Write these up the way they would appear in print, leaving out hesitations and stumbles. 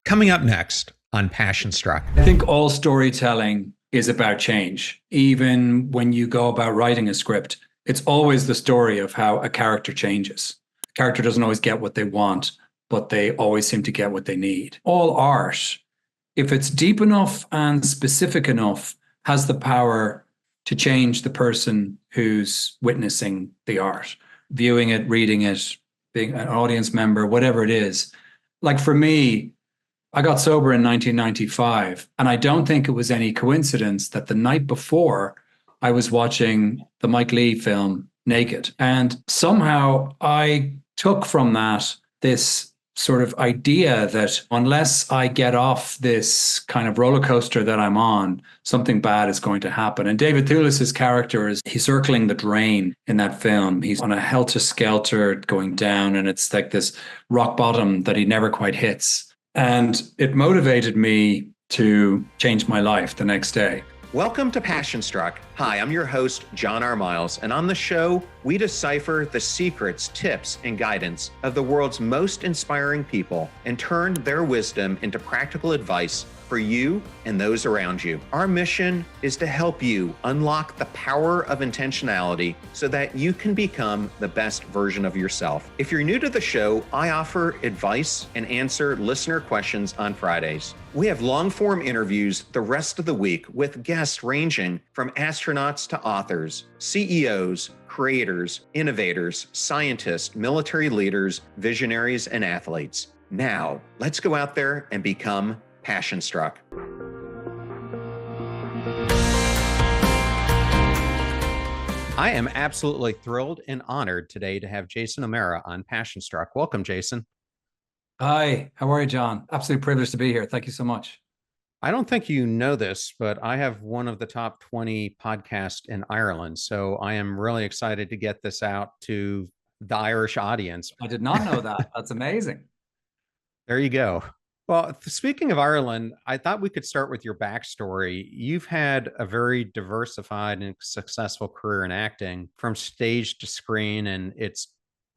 Coming up next on Passion Struck. I think all storytelling is about change. Even when you go about writing a script, it's always the story of how a character changes. A character doesn't always get what they want, but they always seem to get what they need. All art, if it's deep enough and specific enough, has the power to change the person who's witnessing the art, viewing it, reading it, being an audience member, whatever it is. Like for me, I got sober in 1995, and I don't think it was any coincidence that the night before I was watching the Mike Leigh film Naked. And somehow I took from that this sort of idea that unless I get off this kind of roller coaster that I'm on, something bad is going to happen. And David Thewlis's character he's circling the drain in that film. He's on a helter-skelter going down, and it's like this rock bottom that he never quite hits. And it motivated me to change my life the next day. Welcome to Passion Struck. Hi, I'm your host, John R. Miles, and on the show, we decipher the secrets, tips, and guidance of the world's most inspiring people and turn their wisdom into practical advice for you and those around you. Our mission is to help you unlock the power of intentionality so that you can become the best version of yourself. If you're new to the show, I offer advice and answer listener questions on Fridays. We have long-form interviews the rest of the week with guests ranging from astronauts to authors, CEOs, creators, innovators, scientists, military leaders, visionaries, and athletes. Now, let's go out there and become Passion Struck. I am absolutely thrilled and honored today to have Jason O'Mara on Passion Struck. Welcome, Jason. Hi, how are you, John? Absolute privilege to be here. Thank you so much. I don't think you know this, but I have one of the top 20 podcasts in Ireland. So I am really excited to get this out to the Irish audience. I did not know that. That's amazing. There you go. Well, speaking of Ireland, I thought we could start with your backstory. You've had a very diversified and successful career in acting from stage to screen, and it's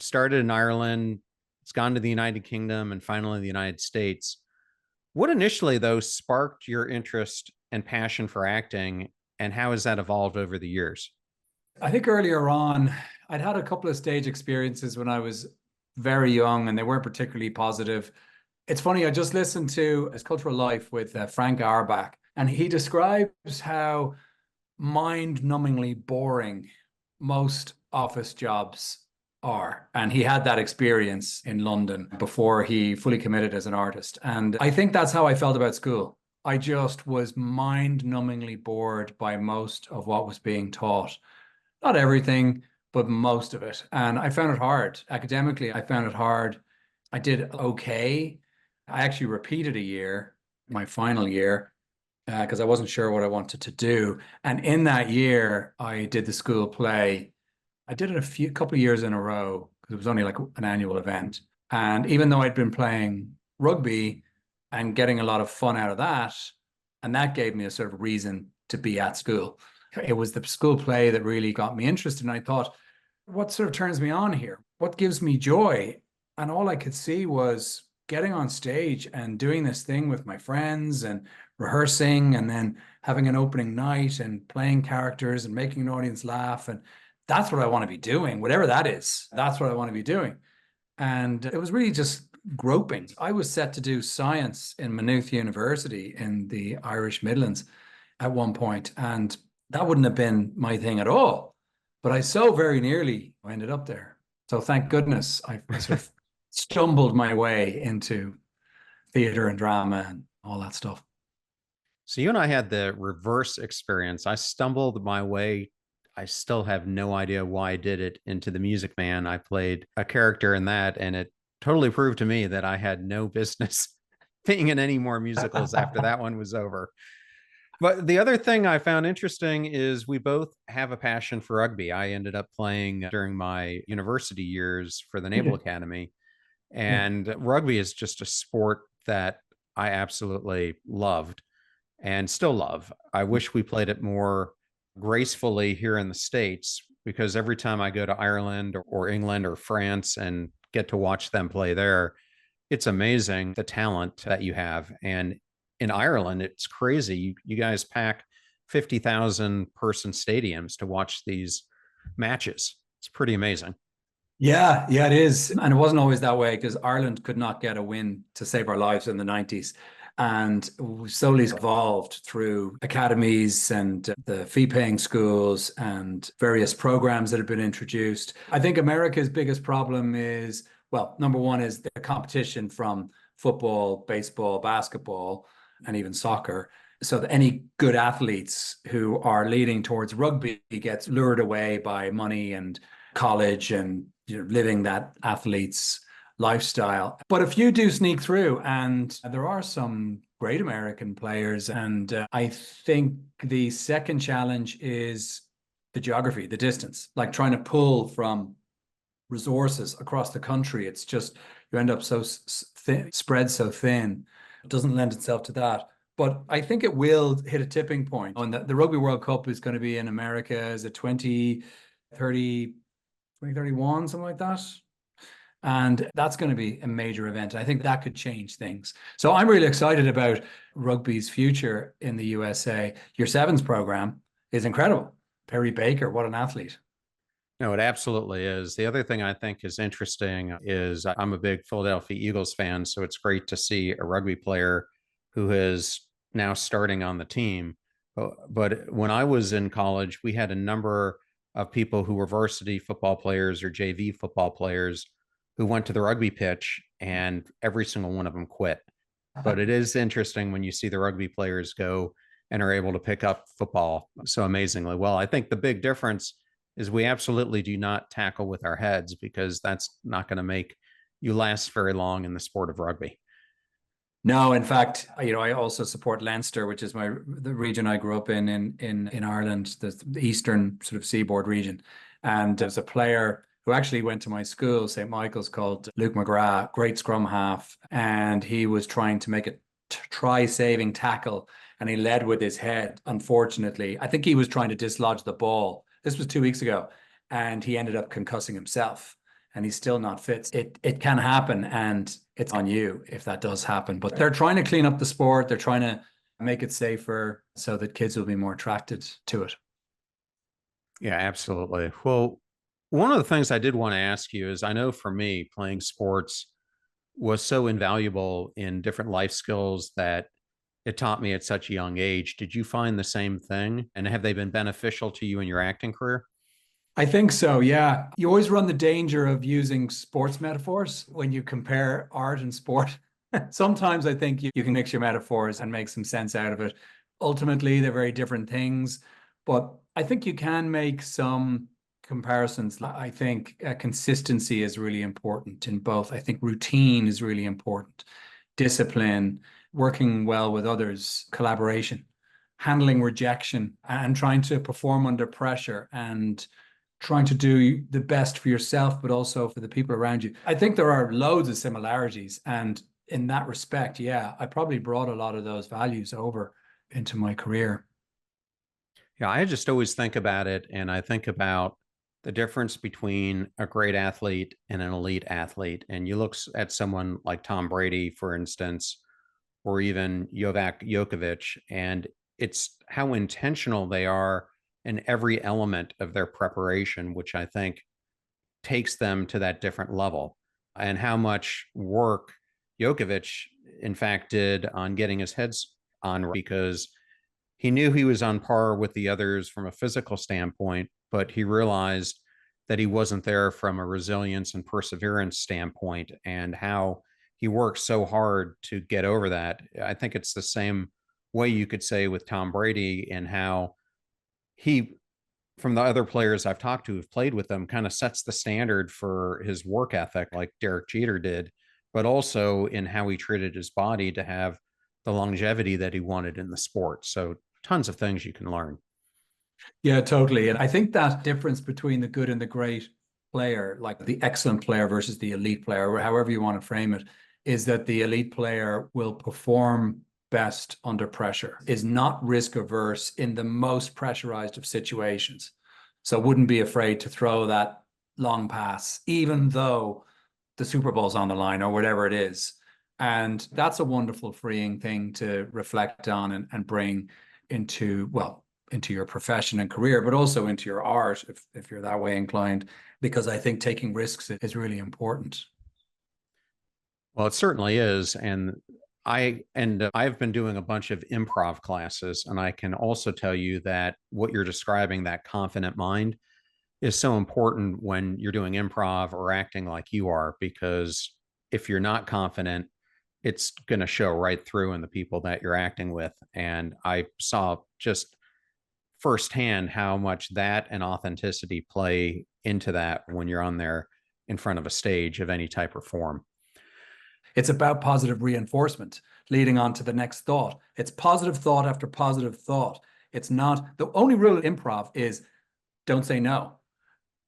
started in Ireland, it's gone to the United Kingdom, and finally the United States. What initially, though, sparked your interest and passion for acting, and how has that evolved over the years? I think earlier on, I'd had a couple of stage experiences when I was very young, and they weren't particularly positive. It's funny, I just listened to His Cultural Life with Frank Auerbach, and he describes how mind-numbingly boring most office jobs are. And he had that experience in London before he fully committed as an artist. And I think that's how I felt about school. I just was mind-numbingly bored by most of what was being taught. Not everything, but most of it. And I found it hard. Academically, I found it hard. I did okay. I actually repeated a year, my final year, because I wasn't sure what I wanted to do. And in that year, I did the school play. I did it a couple of years in a row because it was only like an annual event. And even though I'd been playing rugby and getting a lot of fun out of that, and that gave me a sort of reason to be at school. It was the school play that really got me interested. And I thought, what sort of turns me on here? What gives me joy? And all I could see was getting on stage and doing this thing with my friends and rehearsing and then having an opening night and playing characters and making an audience laugh. And that's what I want to be doing, whatever that is. That's what I want to be doing. And it was really just groping. I was set to do science in Maynooth University in the Irish Midlands at one point, and that wouldn't have been my thing at all. But I so very nearly ended up there. So thank goodness I sort of stumbled my way into theater and drama and all that stuff. So you and I had the reverse experience. I stumbled my way. I still have no idea why I did it into The Music Man. I played a character in that, and it totally proved to me that I had no business being in any more musicals after that one was over. But the other thing I found interesting is we both have a passion for rugby. I ended up playing during my university years for the Naval Academy. And rugby is just a sport that I absolutely loved and still love. I wish we played it more gracefully here in the States, because every time I go to Ireland or England or France and get to watch them play there, It's amazing the talent that you have. And in Ireland, it's crazy. You guys pack 50,000 person stadiums to watch these matches. It's pretty amazing. Yeah, yeah, it is. And it wasn't always that way because Ireland could not get a win to save our lives in the 90s. And we slowly evolved through academies and the fee-paying schools and various programs that have been introduced. I think America's biggest problem is, well, number one is the competition from football, baseball, basketball, and even soccer. So that any good athletes who are leading towards rugby gets lured away by money and college and living that athlete's lifestyle. But a few do sneak through, and there are some great American players. And I think the second challenge is the geography, the distance, like trying to pull from resources across the country. It's just you end up so spread so thin. It doesn't lend itself to that. But I think it will hit a tipping point. And the Rugby World Cup is going to be in America as a 2030, 2031, something like that. And that's going to be a major event. I think that could change things. So I'm really excited about rugby's future in the USA. Your sevens program is incredible. Perry Baker, what an athlete. No, it absolutely is. The other thing I think is interesting is I'm a big Philadelphia Eagles fan, so it's great to see a rugby player who is now starting on the team. But when I was in college, we had a number of people who were varsity football players or JV football players who went to the rugby pitch, and every single one of them quit. But it is interesting when you see the rugby players go and are able to pick up football so amazingly well. I think the big difference is we absolutely do not tackle with our heads, because that's not going to make you last very long in the sport of rugby. No, in fact, I also support Leinster, which is the region I grew up in Ireland, the eastern sort of seaboard region. And there's a player who actually went to my school, St. Michael's, called Luke McGrath, great scrum half. And he was trying to make a try-saving tackle, and he led with his head. Unfortunately, I think he was trying to dislodge the ball. This was 2 weeks ago, and he ended up concussing himself, and he's still not fit. It can happen, and it's on you if that does happen. But they're trying to clean up the sport. They're trying to make it safer so that kids will be more attracted to it. Yeah, absolutely. Well, one of the things I did want to ask you is, I know for me, playing sports was so invaluable in different life skills that it taught me at such a young age. Did you find the same thing? And have they been beneficial to you in your acting career? I think so, yeah. You always run the danger of using sports metaphors when you compare art and sport. Sometimes I think you can mix your metaphors and make some sense out of it. Ultimately, they're very different things, but I think you can make some comparisons. I think consistency is really important in both. I think routine is really important. Discipline, working well with others, collaboration, handling rejection, and trying to perform under pressure, and trying to do the best for yourself, but also for the people around you. I think there are loads of similarities. And in that respect, yeah, I probably brought a lot of those values over into my career. Yeah, I just always think about it, and I think about the difference between a great athlete and an elite athlete. And you look at someone like Tom Brady, for instance, or even Novak Djokovic, and it's how intentional they are in every element of their preparation, which I think takes them to that different level, and how much work Djokovic, in fact, did on getting his heads on, because he knew he was on par with the others from a physical standpoint, but he realized that he wasn't there from a resilience and perseverance standpoint, and how he worked so hard to get over that. I think it's the same way you could say with Tom Brady, and how he, from the other players I've talked to who've played with him, kind of sets the standard for his work ethic, like Derek Jeter did, but also in how he treated his body to have the longevity that he wanted in the sport. So tons of things you can learn. Yeah, totally. And I think that difference between the good and the great player, like the excellent player versus the elite player, or however you want to frame it, is that the elite player will perform best under pressure, is not risk averse in the most pressurized of situations. So wouldn't be afraid to throw that long pass, even though the Super Bowl's on the line or whatever it is. And that's a wonderful, freeing thing to reflect on and bring into, well, into your profession and career, but also into your art if you're that way inclined, because I think taking risks is really important. Well, it certainly is. And I've been doing a bunch of improv classes, and I can also tell you that what you're describing, that confident mind, is so important when you're doing improv or acting like you are, because if you're not confident, it's going to show right through in the people that you're acting with. And I saw just firsthand how much that and authenticity play into that when you're on there in front of a stage of any type or form. It's about positive reinforcement leading on to the next thought. It's positive thought after positive thought. It's not, the only rule of improv is don't say no.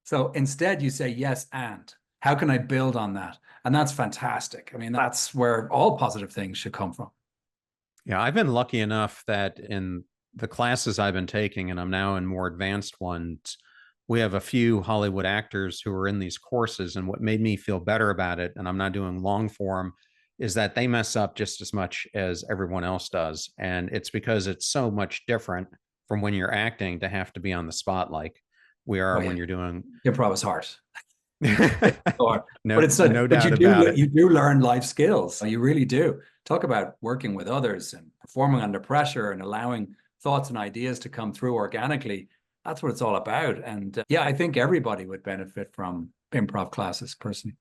So instead you say yes, and how can I build on that? And that's fantastic. I mean, that's where all positive things should come from. Yeah, I've been lucky enough that in the classes I've been taking, and I'm now in more advanced ones, we have a few Hollywood actors who are in these courses. And what made me feel better about it, and I'm not doing long form, is that they mess up just as much as everyone else does. And it's because it's so much different from when you're acting to have to be on the spot like we are when you're doing improv is hard. no, but it's no but doubt about it. You do learn life skills. You really do. Talk about working with others and performing under pressure and allowing thoughts and ideas to come through organically. That's what it's all about. And yeah, I think everybody would benefit from improv classes personally.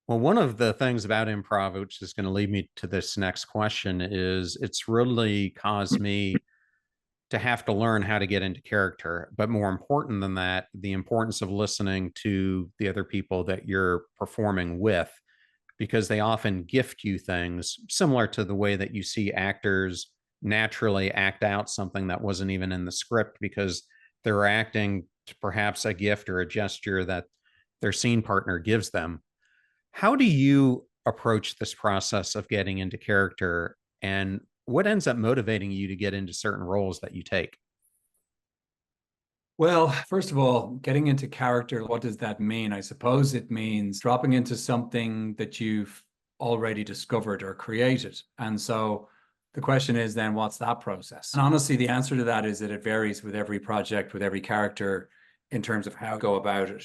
Well, one of the things about improv, which is going to lead me to this next question, is it's really caused me to have to learn how to get into character. But more important than that, the importance of listening to the other people that you're performing with, because they often gift you things similar to the way that you see actors naturally act out something that wasn't even in the script because they're acting to perhaps a gift or a gesture that their scene partner gives them. How do you approach this process of getting into character, and what ends up motivating you to get into certain roles that you take? Well, first of all, getting into character, what does that mean? I suppose it means dropping into something that you've already discovered or created. And so the question is then, what's that process? And honestly, the answer to that is that it varies with every project, with every character in terms of how to go about it.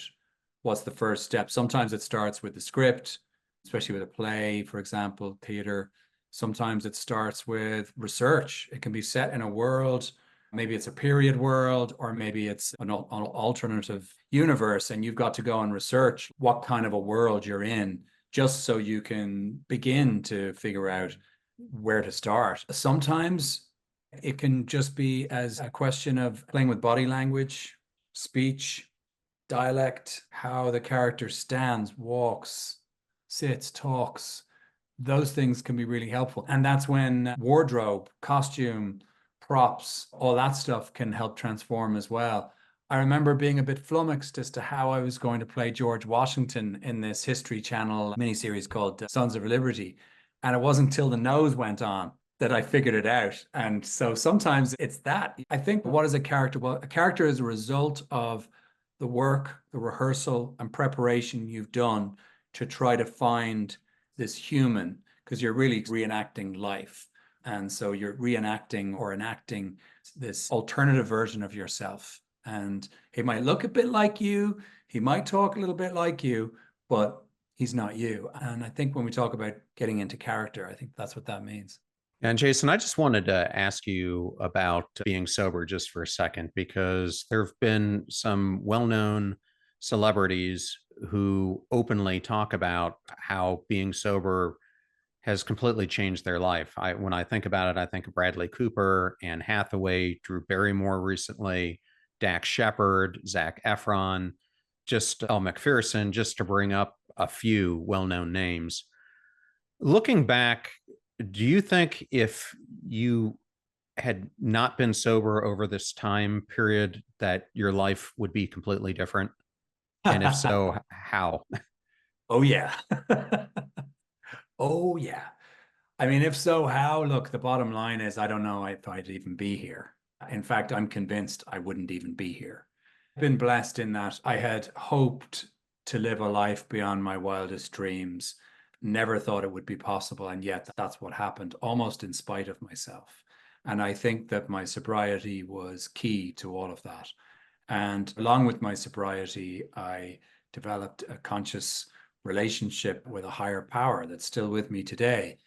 What's the first step? Sometimes it starts with the script, especially with a play, for example, theater. Sometimes it starts with research. It can be set in a world. Maybe it's a period world, or maybe it's an alternative universe, and you've got to go and research what kind of a world you're in, just so you can begin to figure out where to start. Sometimes it can just be as a question of playing with body language, speech, dialect, how the character stands, walks, sits, talks. Those things can be really helpful. And that's when wardrobe, costume, props, all that stuff can help transform as well. I remember being a bit flummoxed as to how I was going to play George Washington in this History Channel miniseries called Sons of Liberty. And it wasn't until the nose went on that I figured it out. And so sometimes it's that. I think, what is a character? Well, a character is a result of the work, the rehearsal, and preparation you've done to try to find this human, because you're really reenacting life. And so you're reenacting or enacting this alternative version of yourself. And he might look a bit like you, he might talk a little bit like you, but he's not you. And I think when we talk about getting into character, I think that's what that means. And Jason, I just wanted to ask you about being sober just for a second, because there have been some well-known celebrities who openly talk about how being sober has completely changed their life. When I think about it, I think of Bradley Cooper, Anne Hathaway, Drew Barrymore recently, Dax Shepard, Zac Efron, just Elle Macpherson, just to bring up a few well-known names. Looking back, do you think if you had not been sober over this time period that your life would be completely different? And if so, how? Oh, yeah. Oh, yeah. I mean, if so, how? Look, the bottom line is I don't know if I'd even be here. In fact, I'm convinced I wouldn't even be here. I've been blessed in that I had hoped to live a life beyond my wildest dreams. never thought it would be possible. And yet that's what happened, almost in spite of myself. And I think that my sobriety was key to all of that. And along with my sobriety, I developed a conscious relationship with a higher power that's still with me today.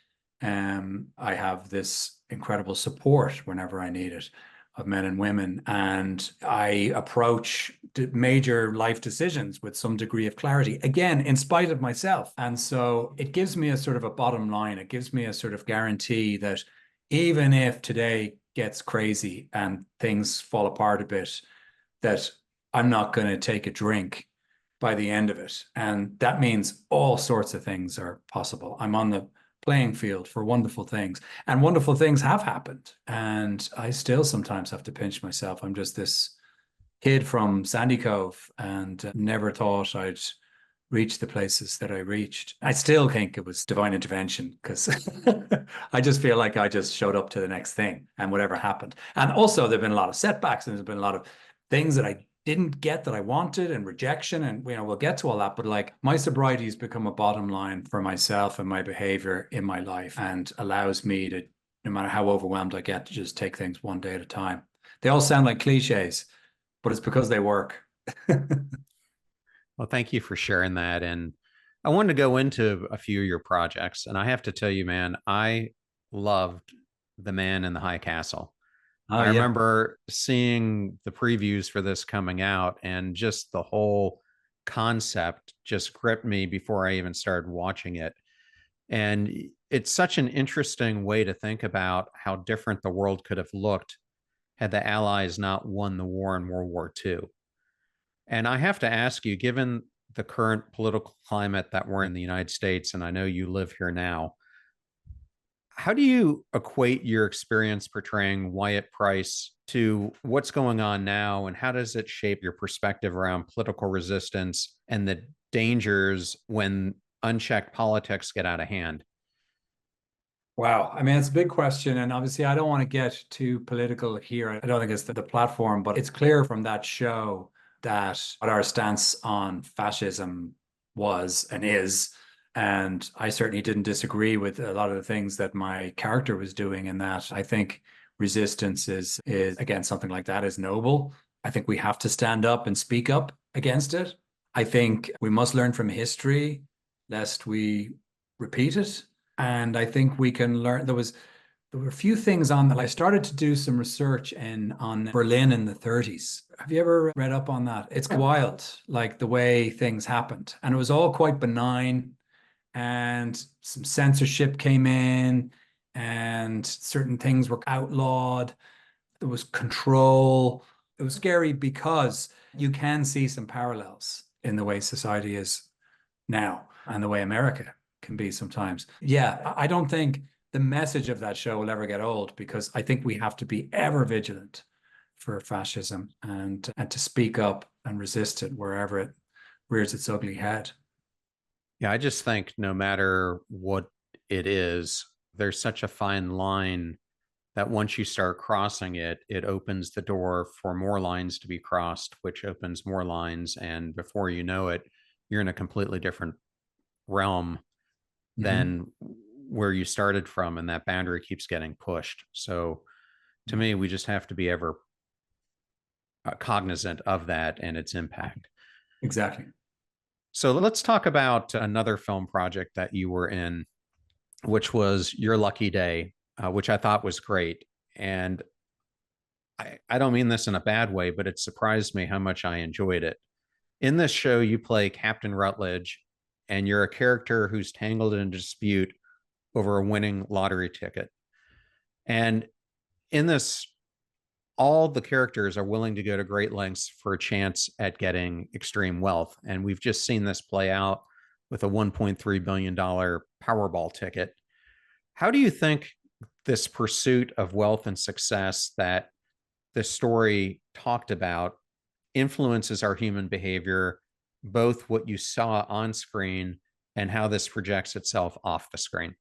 I have this incredible support whenever I need it of men and women, and I approach major life decisions with some degree of clarity, again, in spite of myself. And so it gives me a sort of a bottom line. It gives me a sort of guarantee that even if today gets crazy and things fall apart a bit, that I'm not going to take a drink by the end of it. And that means all sorts of things are possible. I'm on the playing field for wonderful things, and wonderful things have happened. And I still sometimes have to pinch myself. I'm just this kid from Sandy Cove and never thought I'd reach the places that I reached. I still think it was divine intervention, because I just feel like I just showed up to the next thing and whatever happened. And also there've been a lot of setbacks, and there's been a lot of things that I didn't get that I wanted, and rejection, and we'll get to all that. But like, my sobriety has become a bottom line for myself and my behavior in my life, and allows me to, no matter how overwhelmed I get, to just take things one day at a time. They all sound like cliches, but it's because they work. Well, thank you for sharing that. And I wanted to go into a few of your projects. And I have to tell you, man, I loved The Man in the High Castle. Oh, I yeah. remember seeing the previews for this coming out, and just the whole concept just gripped me before I even started watching it. And it's such an interesting way to think about how different the world could have looked had the Allies not won the war in World War II. And I have to ask you, given the current political climate that we're in the United States, and I know you live here now, how do you equate your experience portraying Wyatt Price to what's going on now? And how does it shape your perspective around political resistance and the dangers when unchecked politics get out of hand? Wow. I mean, it's a big question. And obviously, I don't want to get too political here. I don't think it's the platform, but it's clear from that show that what our stance on fascism was and is. And I certainly didn't disagree with a lot of the things that my character was doing in that. I think resistance is again, something like that is noble. I think we have to stand up and speak up against it. I think we must learn from history lest we repeat it. And I think we can learn. There were a few things on that. I started to do some research on Berlin in the 30s. Have you ever read up on that? It's wild, like the way things happened. And it was all quite benign, and some censorship came in, and certain things were outlawed. There was control. It was scary because you can see some parallels in the way society is now and the way America can be sometimes. Yeah, I don't think the message of that show will ever get old, because I think we have to be ever vigilant for fascism and to speak up and resist it wherever it rears its ugly head. Yeah, I just think no matter what it is, there's such a fine line that once you start crossing it, it opens the door for more lines to be crossed, which opens more lines. And before you know it, you're in a completely different realm than where you started from. And that boundary keeps getting pushed. So to me, we just have to be ever cognizant of that and its impact. Exactly. So let's talk about another film project that you were in, which was Your Lucky Day, which I thought was great. And I don't mean this in a bad way, but it surprised me how much I enjoyed it. In this show, you play Captain Rutledge, and you're a character who's tangled in a dispute over a winning lottery ticket. And in this, all the characters are willing to go to great lengths for a chance at getting extreme wealth. And we've just seen this play out with a $1.3 billion Powerball ticket. How do you think this pursuit of wealth and success that the story talked about influences our human behavior, both what you saw on screen and how this projects itself off the screen?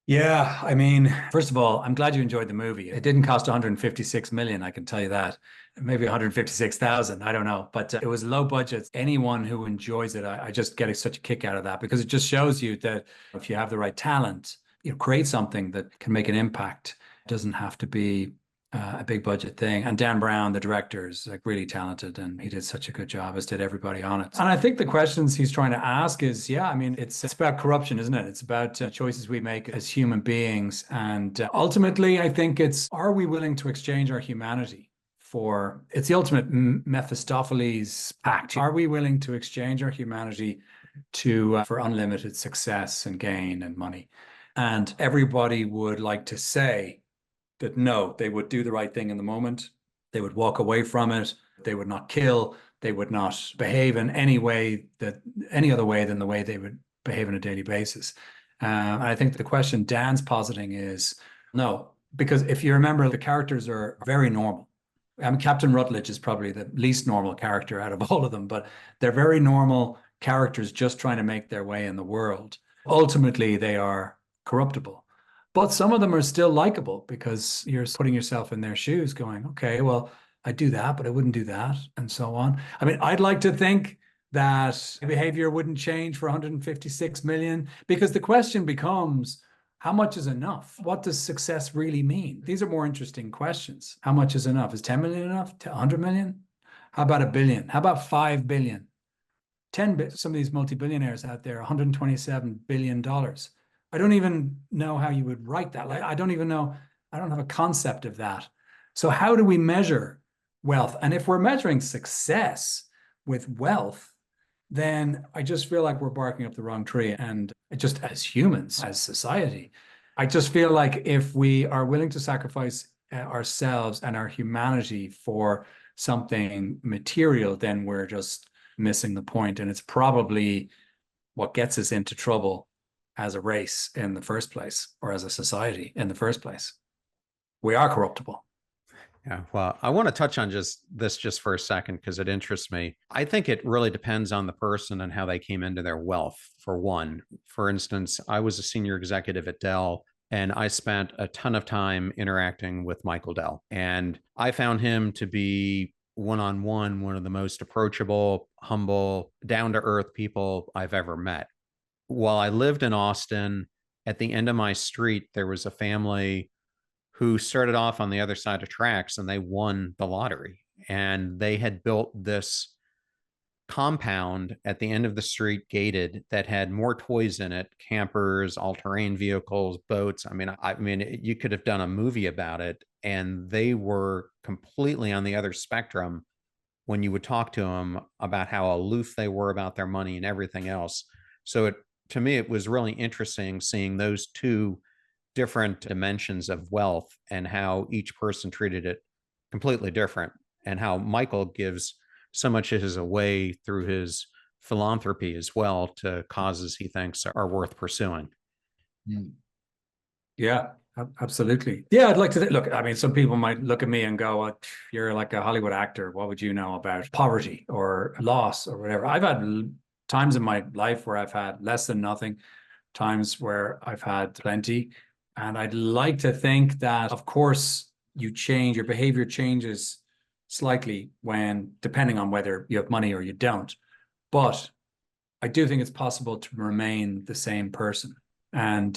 Yeah, I mean, first of all, I'm glad you enjoyed the movie. It didn't cost 156 million, I can tell you that. Maybe 156,000, I don't know. But it was low budget. Anyone who enjoys it, I just get such a kick out of that because it just shows you that if you have the right talent, create something that can make an impact. It doesn't have to be a big budget thing. And Dan Brown, the director, is like really talented, and he did such a good job, as did everybody on it. And I think the questions he's trying to ask is, yeah, I mean, it's about corruption, isn't it? It's about choices we make as human beings. And ultimately, I think it's, are we willing to exchange our humanity for, it's the ultimate Mephistopheles pact. Are we willing to exchange our humanity to for unlimited success and gain and money? And everybody would like to say that no, they would do the right thing in the moment. They would walk away from it. They would not kill. They would not behave in any other way than the way they would behave on a daily basis. And I think the question Dan's positing is no, because if you remember, the characters are very normal. I mean, Captain Rutledge is probably the least normal character out of all of them, but they're very normal characters just trying to make their way in the world. Ultimately, they are corruptible. But some of them are still likable because you're putting yourself in their shoes going, okay, well, I'd do that, but I wouldn't do that, and so on. I mean, I'd like to think that behavior wouldn't change for 156 million because the question becomes, how much is enough? What does success really mean? These are more interesting questions. How much is enough? Is 10 million enough? 100 million? How about a billion? How about 5 billion? 10, some of these multi-billionaires out there, $127 billion. I don't even know how you would write that. Like, I don't even know. I don't have a concept of that. So how do we measure wealth? And if we're measuring success with wealth, then I just feel like we're barking up the wrong tree. And just as humans, as society, I just feel like if we are willing to sacrifice ourselves and our humanity for something material, then we're just missing the point. And it's probably what gets us into trouble as a race in the first place, or as a society in the first place. We are corruptible. Yeah, well, I want to touch on this for a second because it interests me. I think it really depends on the person and how they came into their wealth, for one. For instance, I was a senior executive at Dell, and I spent a ton of time interacting with Michael Dell. And I found him to be one-on-one one of the most approachable, humble, down-to-earth people I've ever met. While I lived in Austin, at the end of my street, there was a family who started off on the other side of tracks, and they won the lottery. And they had built this compound at the end of the street, gated, that had more toys in it, campers, all-terrain vehicles, boats. I mean, you could have done a movie about it. And they were completely on the other spectrum when you would talk to them about how aloof they were about their money and everything else. So to me, it was really interesting seeing those two different dimensions of wealth and how each person treated it completely different, and how Michael gives so much of his away through his philanthropy as well to causes he thinks are worth pursuing. Yeah, absolutely. Yeah, I'd like to look. I mean, some people might look at me and go, well, "You're like a Hollywood actor. What would you know about poverty or loss or whatever?" I've had times in my life where I've had less than nothing, times where I've had plenty. And I'd like to think that, of course, you change, your behavior changes slightly depending on whether you have money or you don't. But I do think it's possible to remain the same person. And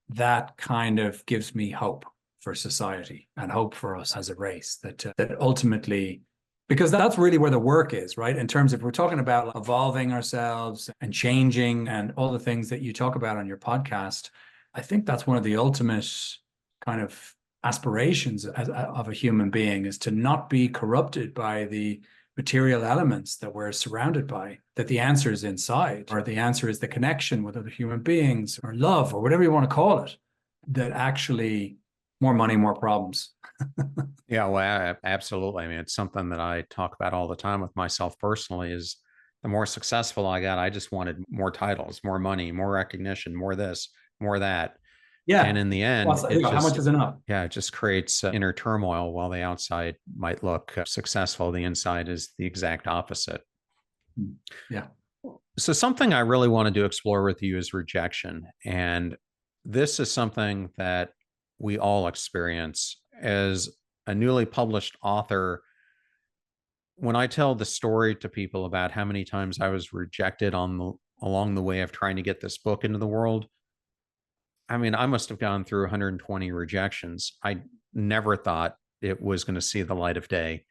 that kind of gives me hope for society and hope for us as a race, that ultimately, because that's really where the work is, right? In terms of, we're talking about evolving ourselves and changing and all the things that you talk about on your podcast. I think that's one of the ultimate kind of aspirations of a human being, is to not be corrupted by the material elements that we're surrounded by, that the answer is inside, or the answer is the connection with other human beings, or love, or whatever you want to call it, that actually more money, more problems. Yeah, well, absolutely. I mean, it's something that I talk about all the time with myself personally. Is the more successful I got, I just wanted more titles, more money, more recognition, more this, more that. Yeah. And in the end, How much is enough? Yeah, it just creates inner turmoil. While the outside might look successful, the inside is the exact opposite. Yeah. So something I really wanted to explore with you is rejection. And this is something that we all experience. As a newly published author, when I tell the story to people about how many times I was rejected along the way of trying to get this book into the world, I mean, I must have gone through 120 rejections. I never thought it was going to see the light of day.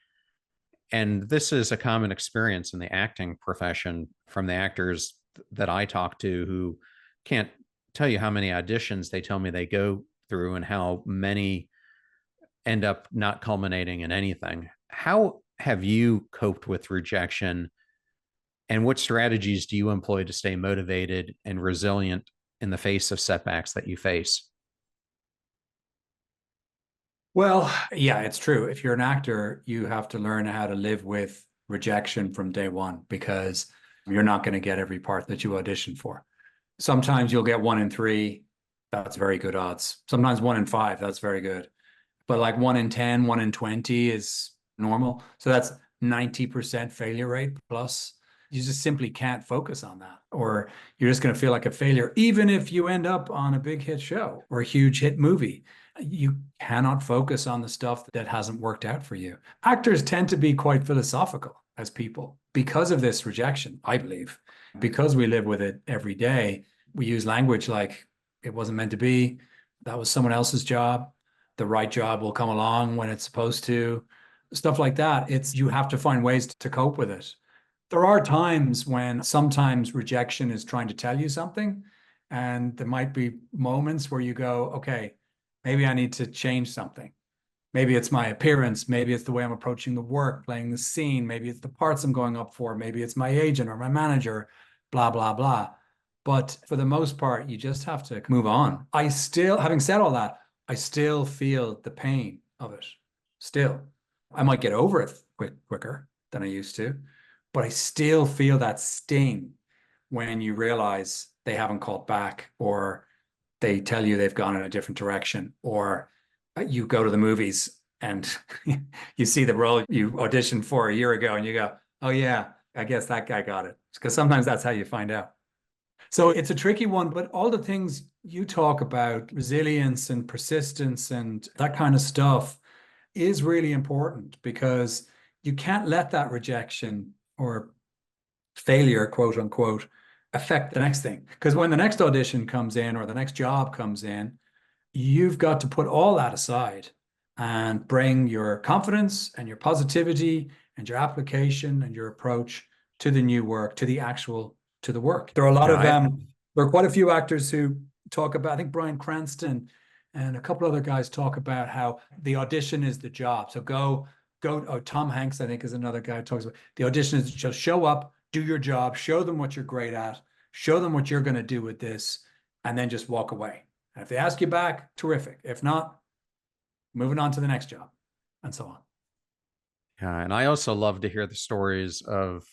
And this is a common experience in the acting profession from the actors that I talk to, who can't tell you how many auditions they tell me they go through and how many end up not culminating in anything. How have you coped with rejection, and what strategies do you employ to stay motivated and resilient in the face of setbacks that you face? Well, yeah, it's true. If you're an actor, you have to learn how to live with rejection from day one, because you're not going to get every part that you audition for. Sometimes you'll get 1 in 3. That's very good odds. Sometimes 1 in 5. That's very good. But like 1 in 10, 1 in 20 is normal. So that's 90% failure rate plus. You just simply can't focus on that, or you're just going to feel like a failure, even if you end up on a big hit show or a huge hit movie. You cannot focus on the stuff that hasn't worked out for you. Actors tend to be quite philosophical as people because of this rejection, I believe. Because we live with it every day, we use language like it wasn't meant to be, that was someone else's job, the right job will come along when it's supposed to, stuff like that. It's, you have to find ways to cope with it. There are times when sometimes rejection is trying to tell you something, and there might be moments where you go, okay, maybe I need to change something. Maybe it's my appearance. Maybe it's the way I'm approaching the work, playing the scene. Maybe it's the parts I'm going up for. Maybe it's my agent or my manager, blah, blah, blah. But for the most part, you just have to move on. I still, having said all that, I still feel the pain of it. Still, I might get over it quicker than I used to, but I still feel that sting when you realize they haven't called back, or they tell you they've gone in a different direction, or you go to the movies and you see the role you auditioned for a year ago and you go, oh yeah, I guess that guy got it. Because sometimes that's how you find out. So it's a tricky one, but all the things you talk about, resilience and persistence and that kind of stuff, is really important, because you can't let that rejection or failure, quote unquote, affect the next thing. Because when the next audition comes in or the next job comes in, you've got to put all that aside and bring your confidence and your positivity and your application and your approach to the new work, to the work. There are a lot of there are quite a few actors who talk about, I think Bryan Cranston and a couple other guys talk about how the audition is the job. So go, oh, Tom Hanks, I think, is another guy who talks about the audition is just show up, do your job, show them what you're great at, show them what you're going to do with this, and then just walk away. And if they ask you back, terrific. If not, moving on to the next job, and so on. Yeah, and I also love to hear the stories of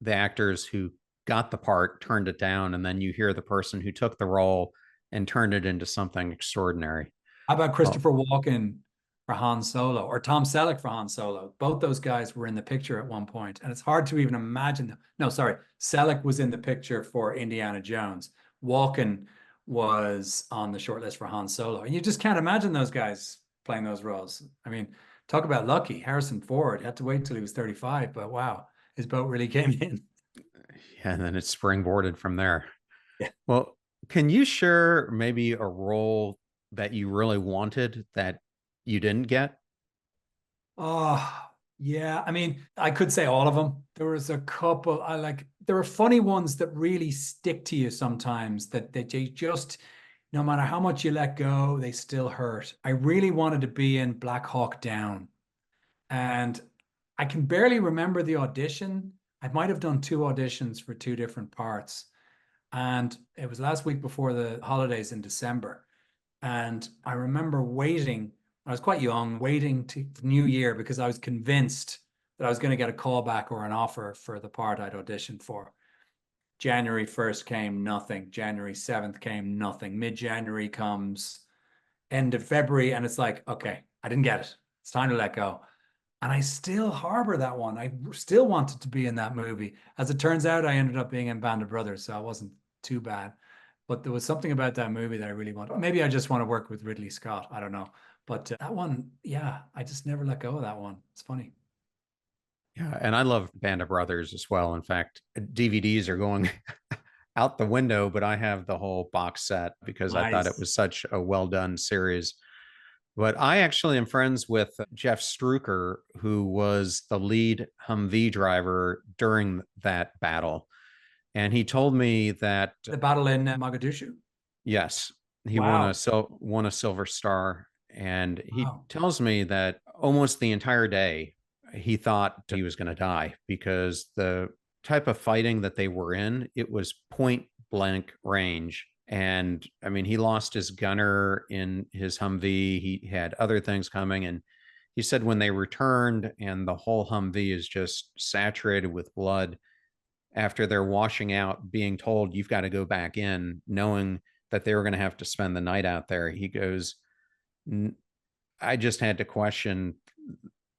the actors who got the part, turned it down, and then you hear the person who took the role and turned it into something extraordinary. How about Christopher Walken for Han Solo, or Tom Selleck for Han Solo? Both those guys were in the picture at one point, and it's hard to even imagine them. No, sorry, Selleck was in the picture for Indiana Jones. Walken was on the short list for Han Solo, and you just can't imagine those guys playing those roles. I mean, talk about lucky. Harrison Ford had to wait till he was 35, but wow, his boat really came in. Yeah, and then it springboarded from there. Yeah. Well, can you share maybe a role that you really wanted that you didn't get? Oh, yeah. I mean, I could say all of them. There was a couple I like. There are funny ones that really stick to you sometimes, that you just, no matter how much you let go, they still hurt. I really wanted to be in Black Hawk Down, and I can barely remember the audition. I might have done 2 auditions for 2 different parts. And it was last week before the holidays in December. And I remember waiting, I was quite young, waiting to New Year, because I was convinced that I was going to get a call back or an offer for the part I'd auditioned for. January 1st came, nothing. January 7th came, nothing. Mid-January comes, end of February, and it's like, okay, I didn't get it. It's time to let go. And I still harbor that one. I still wanted to be in that movie. As it turns out, I ended up being in Band of Brothers, so it wasn't too bad. But there was something about that movie that I really wanted. Maybe I just want to work with Ridley Scott. I don't know. But that one, yeah, I just never let go of that one. It's funny. Yeah, and I love Band of Brothers as well. In fact, DVDs are going out the window, but I have the whole box set because I thought it Nice. was such a well done series. But I actually am friends with Jeff Struker, who was the lead Humvee driver during that battle. And he told me that, The battle in Mogadishu. yes, he Wow. won a Silver Star. And he Wow. tells me that almost the entire day he thought he was going to die because the type of fighting that they were in, it was point blank range. And I mean, he lost his gunner in his Humvee. He had other things coming. And he said when they returned and the whole Humvee is just saturated with blood after they're washing out, being told you've got to go back in, knowing that they were going to have to spend the night out there. He goes, I just had to question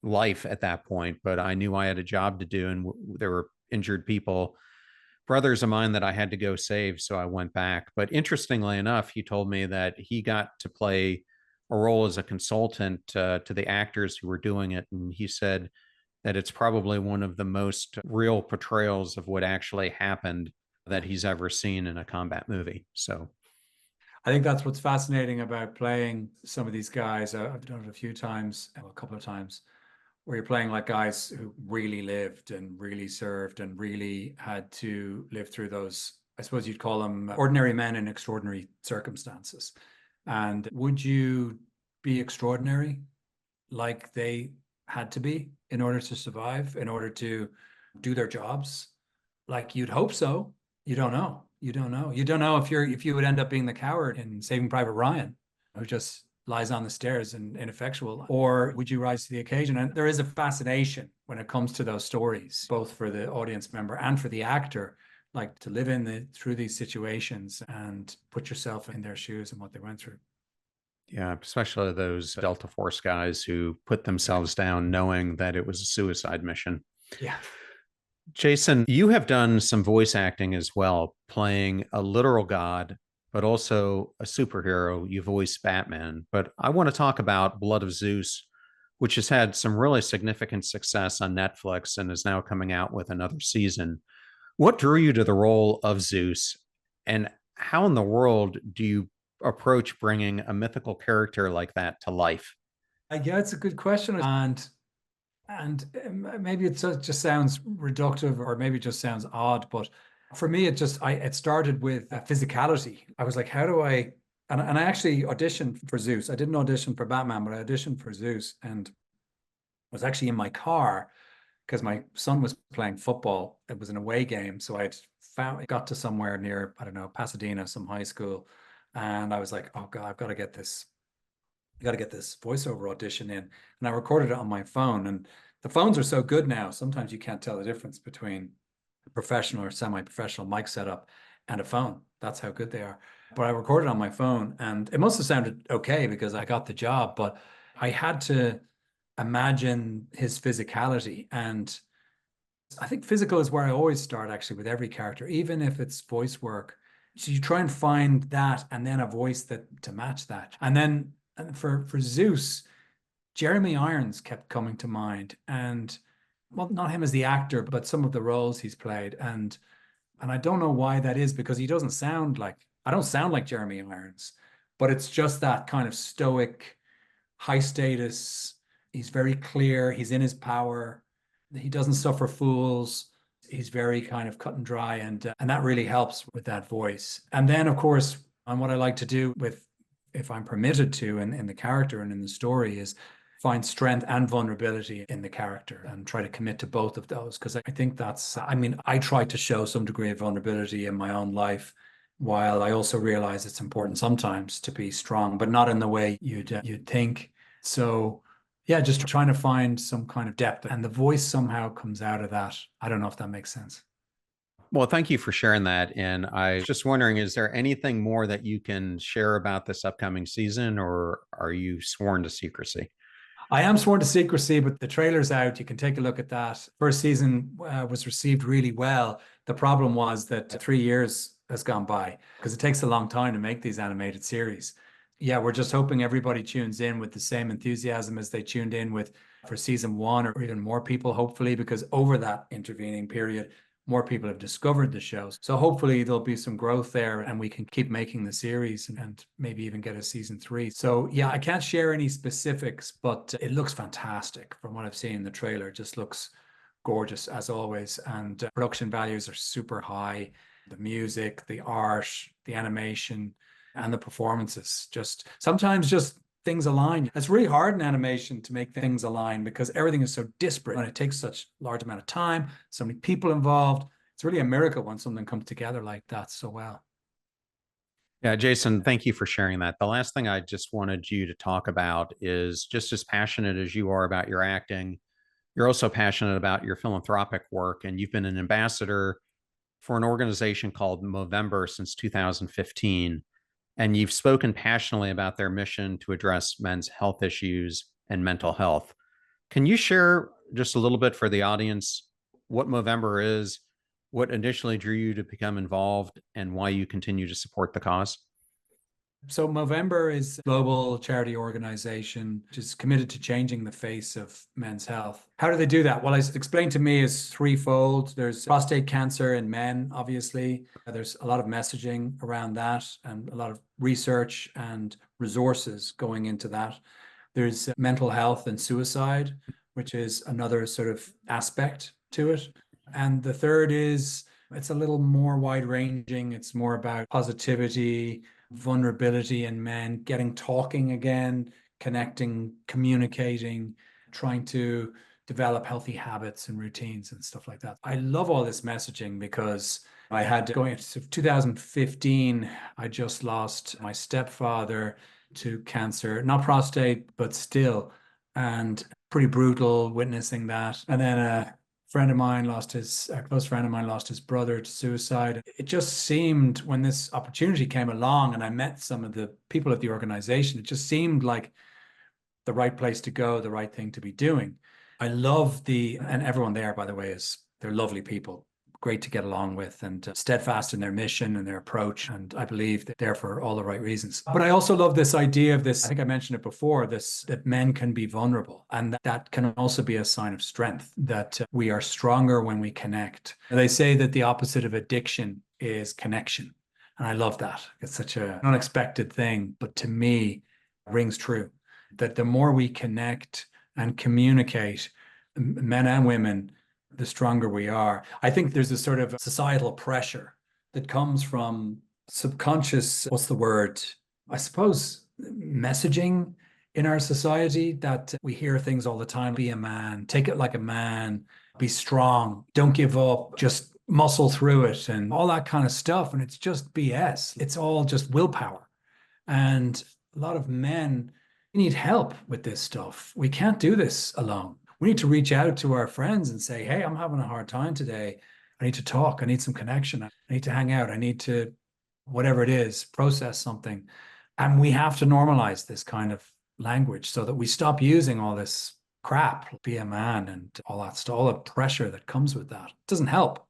life at that point, but I knew I had a job to do and there were injured people, brothers of mine that I had to go save. So I went back. But interestingly enough, he told me that he got to play a role as a consultant to the actors who were doing it. And he said that it's probably one of the most real portrayals of what actually happened that he's ever seen in a combat movie. So I think that's what's fascinating about playing some of these guys. I've done it a few times, a couple of times, where you're playing like guys who really lived and really served and really had to live through those, I suppose you'd call them ordinary men in extraordinary circumstances. And would you be extraordinary like they had to be in order to survive, in order to do their jobs? Like you'd hope so. You don't know. You don't know. You don't know if you would end up being the coward in Saving Private Ryan, who just lies on the stairs and ineffectual, or would you rise to the occasion? And there is a fascination when it comes to those stories, both for the audience member and for the actor, like to live through these situations and put yourself in their shoes and what they went through. yeah, especially those Delta Force guys who put themselves down knowing that it was a suicide mission. Yeah. Jason, you have done some voice acting as well, playing a literal god, but also a superhero. You voice Batman. But I want to talk about Blood of Zeus, which has had some really significant success on Netflix and is now coming out with another season. What drew you to the role of Zeus, and how in the world do you approach bringing a mythical character like that to life? Yeah, it's a good question. And maybe it just sounds reductive or maybe it just sounds odd, but for me, it started with physicality. I was like, how do I, and I actually auditioned for Zeus. I didn't audition for Batman, but I auditioned for Zeus and was actually in my car because my son was playing football. It was an away game. So got to somewhere near, I don't know, Pasadena, some high school. And I was like, oh God, I've got to get this voiceover audition in. And I recorded it on my phone. And the phones are so good now, sometimes you can't tell the difference between a professional or semi-professional mic setup and a phone. That's how good they are. But I recorded on my phone and it must have sounded okay because I got the job, but I had to imagine his physicality. And I think physical is where I always start actually with every character, even if it's voice work. So you try and find that and then a voice to match that. And then for Zeus, Jeremy Irons kept coming to mind, and well, not him as the actor, but some of the roles he's played, and I don't know why that is because he doesn't sound like I don't sound like Jeremy Irons, but it's just that kind of stoic, high status. He's very clear. He's in his power. He doesn't suffer fools. He's very kind of cut and dry, and that really helps with that voice. And then, of course, and what I like to do with, if I'm permitted to, in the character and in the story, is find strength and vulnerability in the character and try to commit to both of those. Because I think I try to show some degree of vulnerability in my own life, while I also realize it's important sometimes to be strong, but not in the way you'd think. So yeah, just trying to find some kind of depth, and the voice somehow comes out of that. I don't know if that makes sense. Well, thank you for sharing that. And I was just wondering, is there anything more that you can share about this upcoming season, or are you sworn to secrecy? I am sworn to secrecy, but the trailer's out. You can take a look at that. First season was received really well. The problem was that 3 years has gone by, because it takes a long time to make these animated series. Yeah, we're just hoping everybody tunes in with the same enthusiasm as they tuned in with for season 1, or even more people, hopefully, because over that intervening period, more people have discovered the shows. So hopefully there'll be some growth there and we can keep making the series and maybe even get a season 3. So yeah, I can't share any specifics, but it looks fantastic from what I've seen in the trailer. It just looks gorgeous as always. And production values are super high. The music, the art, the animation, and the performances, just sometimes just things align. It's really hard in animation to make things align because everything is so disparate and it takes such a large amount of time, so many people involved. It's really a miracle when something comes together like that so well. Yeah, Jason, thank you for sharing that. The last thing I just wanted you to talk about is, just as passionate as you are about your acting, you're also passionate about your philanthropic work, and you've been an ambassador for an organization called Movember since 2015. And you've spoken passionately about their mission to address men's health issues and mental health. Can you share just a little bit for the audience what Movember is, what initially drew you to become involved, and why you continue to support the cause? So Movember is a global charity organization which is committed to changing the face of men's health. How do they do that? Well, it's explained to me is threefold. There's prostate cancer in men, obviously. There's a lot of messaging around that and a lot of research and resources going into that. There's mental health and suicide, which is another sort of aspect to it. And the third is it's a little more wide ranging. It's more about positivity, vulnerability in men, getting talking again, connecting, communicating, trying to develop healthy habits and routines and stuff like that. I love all this messaging because I had, going into 2015, I just lost my stepfather to cancer, not prostate, but still, and pretty brutal witnessing that. And then a close friend of mine lost his brother to suicide. It just seemed, when this opportunity came along and I met some of the people at the organization, it just seemed like the right place to go, the right thing to be doing. I love and everyone there, by the way, they're lovely people, great to get along with, and steadfast in their mission and their approach. And I believe that they're for all the right reasons. But I also love this idea of this, I think I mentioned it before, that men can be vulnerable, and that can also be a sign of strength, that we are stronger when we connect. And they say that the opposite of addiction is connection. And I love that. It's such an unexpected thing, but to me, it rings true, that the more we connect and communicate, men and women, the stronger we are. I think there's a sort of societal pressure that comes from subconscious, what's the word? I suppose messaging in our society, that we hear things all the time. Be a man, take it like a man, be strong, don't give up, just muscle through it and all that kind of stuff. And it's just BS. It's all just willpower. And a lot of men need help with this stuff. We can't do this alone. We need to reach out to our friends and say, hey, I'm having a hard time today. I need to talk. I need some connection. I need to hang out. I need to, whatever it is, process something. And we have to normalize this kind of language so that we stop using all this crap, be a man and all that stuff, all the pressure that comes with that. It doesn't help.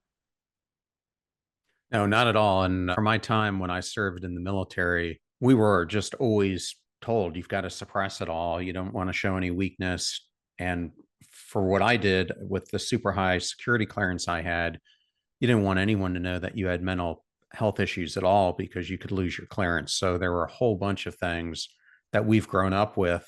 No, not at all. And for my time when I served in the military, we were just always told you've got to suppress it all. You don't want to show any weakness. And for what I did with the super high security clearance I had, you didn't want anyone to know that you had mental health issues at all because you could lose your clearance. So there were a whole bunch of things that we've grown up with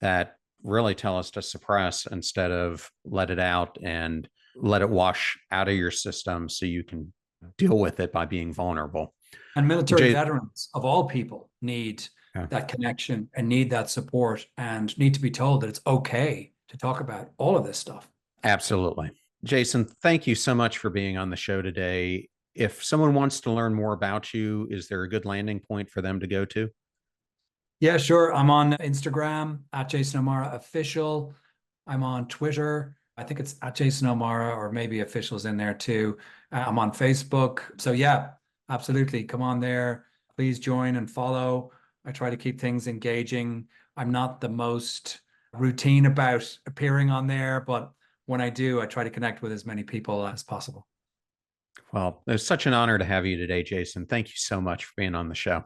that really tell us to suppress instead of let it out and let it wash out of your system so you can deal with it by being vulnerable. And military veterans of all people need that connection and need that support and need to be told that it's okay to talk about all of this stuff. Absolutely. Jason, thank you so much for being on the show today. If someone wants to learn more about you, is there a good landing point for them to go to? Yeah, sure. I'm on Instagram at Jason O'Mara Official. I'm on Twitter. I think it's at Jason O'Mara, or maybe Official's in there too. I'm on Facebook. So yeah, absolutely. Come on there. Please join and follow. I try to keep things engaging. I'm not the most routine about appearing on there, but when I do, I try to connect with as many people as possible. Well, it's such an honor to have you today, Jason. Thank you so much for being on the show.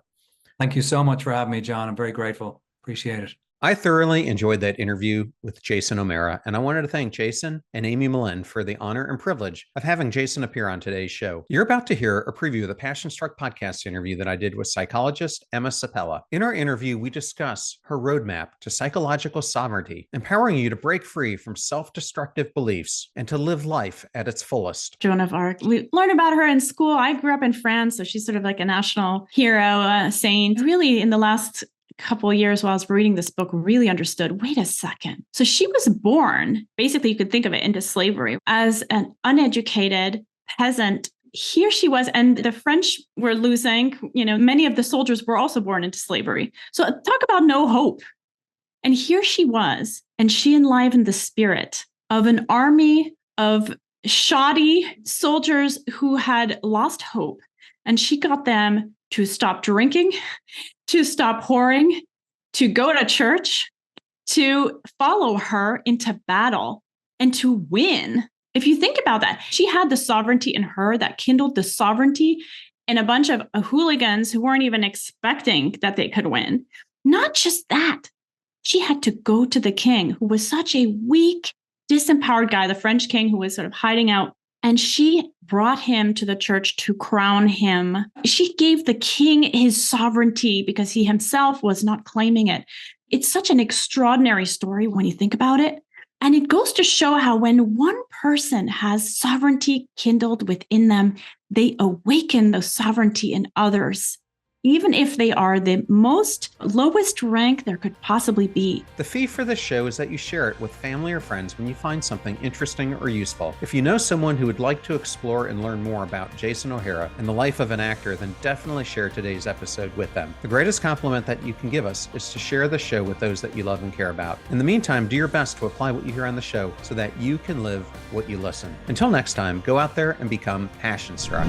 Thank you so much for having me, John. I'm very grateful. Appreciate it. I thoroughly enjoyed that interview with Jason O'Mara, and I wanted to thank Jason and Amy Millen for the honor and privilege of having Jason appear on today's show. You're about to hear a preview of the Passion Struck podcast interview that I did with psychologist Emma Sapella. In our interview, we discuss her roadmap to psychological sovereignty, empowering you to break free from self-destructive beliefs and to live life at its fullest. Joan of Arc. We learned about her in school. I grew up in France, so she's sort of like a national hero, saint. Really, in the last couple of years while I was reading this book, really understood, wait a second. So she was born, basically you could think of it, into slavery as an uneducated peasant. Here she was, and the French were losing, many of the soldiers were also born into slavery. So talk about no hope. And here she was, and she enlivened the spirit of an army of shoddy soldiers who had lost hope. And she got them to stop drinking, to stop whoring, to go to church, to follow her into battle, and to win. If you think about that, she had the sovereignty in her that kindled the sovereignty in a bunch of hooligans who weren't even expecting that they could win. Not just that, she had to go to the king, who was such a weak, disempowered guy, the French king who was sort of hiding out. And she brought him to the church to crown him. She gave the king his sovereignty because he himself was not claiming it. It's such an extraordinary story when you think about it. And it goes to show how when one person has sovereignty kindled within them, they awaken the sovereignty in others, even if they are the most lowest rank there could possibly be. The fee for this show is that you share it with family or friends when you find something interesting or useful. If you know someone who would like to explore and learn more about Jason O'Hara and the life of an actor, then definitely share today's episode with them. The greatest compliment that you can give us is to share the show with those that you love and care about. In the meantime, do your best to apply what you hear on the show so that you can live what you listen. Until next time, go out there and become passion struck.